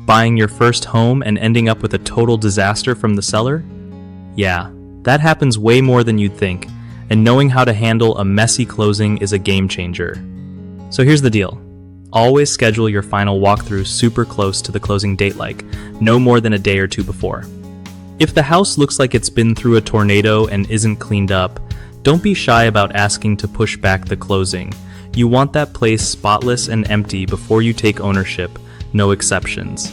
Buying your first home and ending up with a total disaster from the seller? Yeah, that happens way more than you'd think, and knowing how to handle a messy closing is a game changer. So here's the deal. Always schedule your final walkthrough super close to the closing date, like no more than a day or two before. If the house looks like it's been through a tornado and isn't cleaned up, don't be shy about asking to push back the closing. You want that place spotless and empty before you take ownership, no exceptions.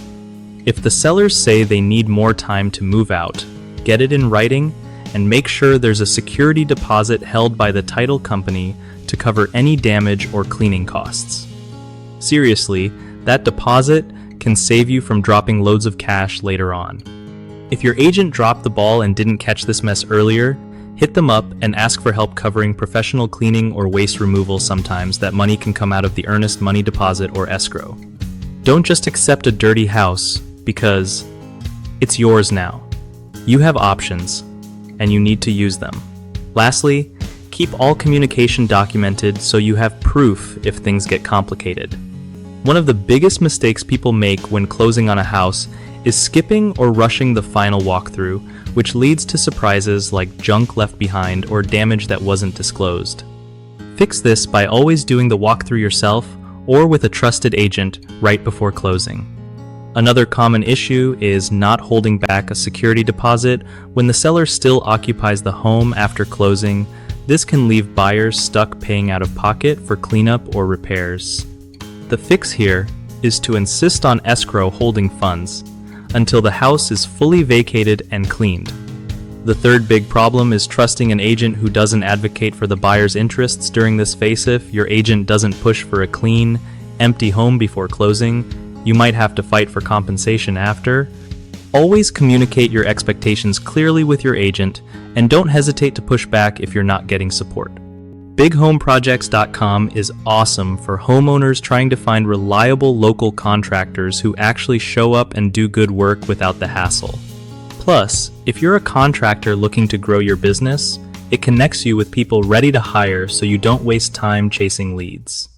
If the sellers say they need more time to move out, get it in writing and make sure there's a security deposit held by the title company to cover any damage or cleaning costs. Seriously, that deposit can save you from dropping loads of cash later on. If your agent dropped the ball and didn't catch this mess earlier, hit them up and ask for help covering professional cleaning or waste removal. Sometimes that money can come out of the earnest money deposit or escrow. Don't just accept a dirty house because it's yours now. You have options, and you need to use them. Lastly, keep all communication documented so you have proof if things get complicated. One of the biggest mistakes people make when closing on a house is skipping or rushing the final walkthrough, which leads to surprises like junk left behind or damage that wasn't disclosed. Fix this by always doing the walkthrough yourself or with a trusted agent right before closing. Another common issue is not holding back a security deposit when the seller still occupies the home after closing. This can leave buyers stuck paying out of pocket for cleanup or repairs. The fix here is to insist on escrow holding funds until the house is fully vacated and cleaned. The third big problem is trusting an agent who doesn't advocate for the buyer's interests during this phase. If your agent doesn't push for a clean, empty home before closing, you might have to fight for compensation after. Always communicate your expectations clearly with your agent and don't hesitate to push back if you're not getting support. BigHomeProjects.com is awesome for homeowners trying to find reliable local contractors who actually show up and do good work without the hassle. Plus, if you're a contractor looking to grow your business, it connects you with people ready to hire so you don't waste time chasing leads.